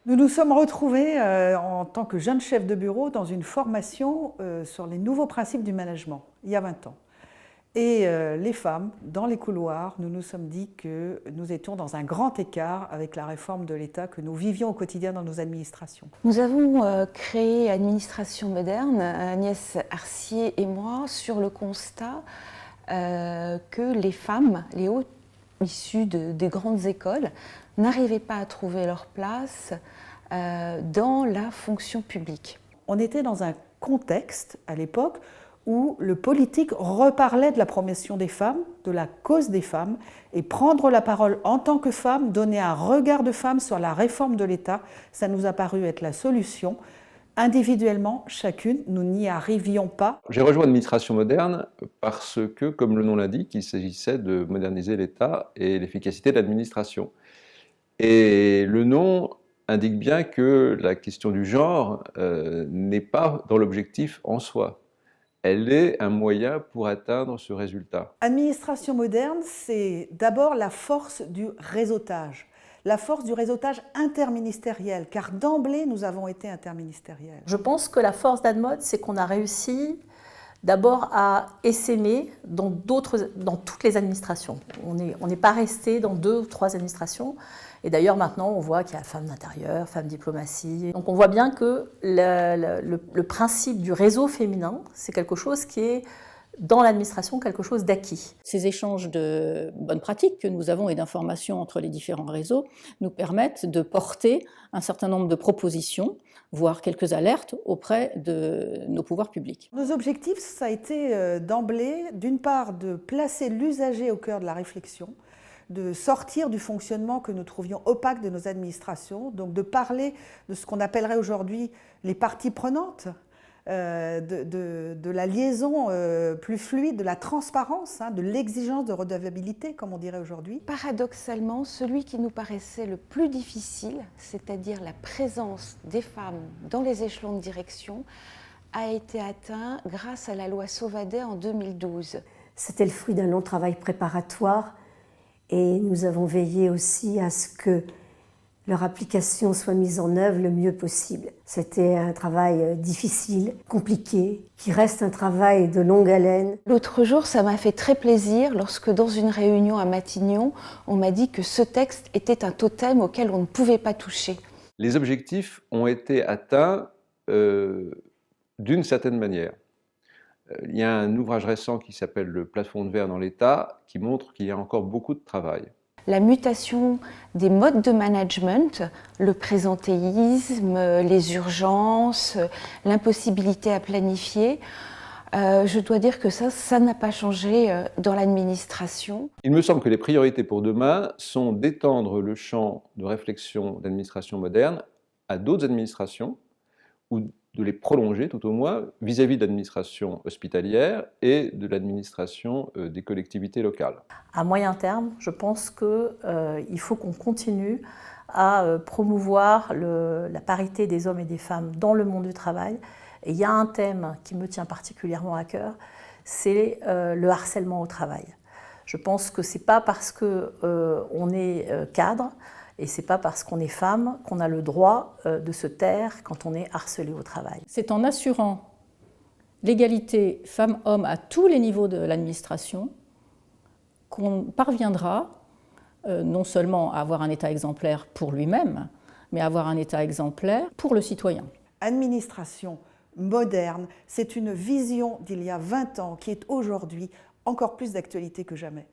Nous nous sommes retrouvés en tant que jeunes chefs de bureau dans une formation sur les nouveaux principes du management, il y a 20 ans. Et les femmes, dans les couloirs, nous nous sommes dit que nous étions dans un grand écart avec la réforme de l'État que nous vivions au quotidien dans nos administrations. Nous avons créé Administration moderne, Agnès Arcier et moi, sur le constat que les femmes, les hautes issues des grandes écoles, n'arrivaient pas à trouver leur place dans la fonction publique. On était dans un contexte, à l'époque, où le politique reparlait de la promotion des femmes, de la cause des femmes, et prendre la parole en tant que femme, donner un regard de femme sur la réforme de l'État, ça nous a paru être la solution. Individuellement, chacune, nous n'y arrivions pas. J'ai rejoint Administration moderne parce que, comme le nom l'indique, il s'agissait de moderniser l'État et l'efficacité de l'administration. Et le nom indique bien que la question du genre n'est pas dans l'objectif en soi. Elle est un moyen pour atteindre ce résultat. Administration moderne, c'est d'abord la force du réseautage. La force du réseautage interministériel, car d'emblée, nous avons été interministériels. Je pense que la force d'Admod, c'est qu'on a réussi d'abord à essaimer dans toutes les administrations. On n'est pas resté dans 2 ou 3 administrations. Et d'ailleurs, maintenant, on voit qu'il y a femmes d'intérieur, femmes diplomatie. Donc on voit bien que le principe du réseau féminin, c'est quelque chose qui est dans l'administration quelque chose d'acquis. Ces échanges de bonnes pratiques que nous avons et d'informations entre les différents réseaux nous permettent de porter un certain nombre de propositions, voire quelques alertes auprès de nos pouvoirs publics. Nos objectifs, ça a été d'emblée, d'une part, de placer l'usager au cœur de la réflexion, de sortir du fonctionnement que nous trouvions opaque de nos administrations, donc de parler de ce qu'on appellerait aujourd'hui les parties prenantes, de la liaison plus fluide, de la transparence, de l'exigence de redevabilité, comme on dirait aujourd'hui. Paradoxalement, celui qui nous paraissait le plus difficile, c'est-à-dire la présence des femmes dans les échelons de direction, a été atteint grâce à la loi Sauvadet en 2012. C'était le fruit d'un long travail préparatoire et nous avons veillé aussi à ce que leur application soit mise en œuvre le mieux possible. C'était un travail difficile, compliqué, qui reste un travail de longue haleine. L'autre jour, ça m'a fait très plaisir lorsque dans une réunion à Matignon, on m'a dit que ce texte était un totem auquel on ne pouvait pas toucher. Les objectifs ont été atteints d'une certaine manière. Il y a un ouvrage récent qui s'appelle « Le plafond de verre dans l'État » qui montre qu'il y a encore beaucoup de travail. La mutation des modes de management, le présentéisme, les urgences, l'impossibilité à planifier, je dois dire que ça n'a pas changé dans l'administration. Il me semble que les priorités pour demain sont d'étendre le champ de réflexion d'administration moderne à d'autres administrations, ou de les prolonger tout au moins vis-à-vis de l'administration hospitalière et de l'administration des collectivités locales. À moyen terme, je pense qu'il faut qu'on continue à promouvoir la parité des hommes et des femmes dans le monde du travail. Et il y a un thème qui me tient particulièrement à cœur, c'est le harcèlement au travail. Je pense que ce n'est pas parce qu'on est cadre, et ce n'est pas parce qu'on est femme qu'on a le droit de se taire quand on est harcelé au travail. C'est en assurant l'égalité femmes-hommes à tous les niveaux de l'administration qu'on parviendra non seulement à avoir un État exemplaire pour lui-même, mais à avoir un État exemplaire pour le citoyen. Administration moderne, c'est une vision d'il y a 20 ans qui est aujourd'hui encore plus d'actualité que jamais.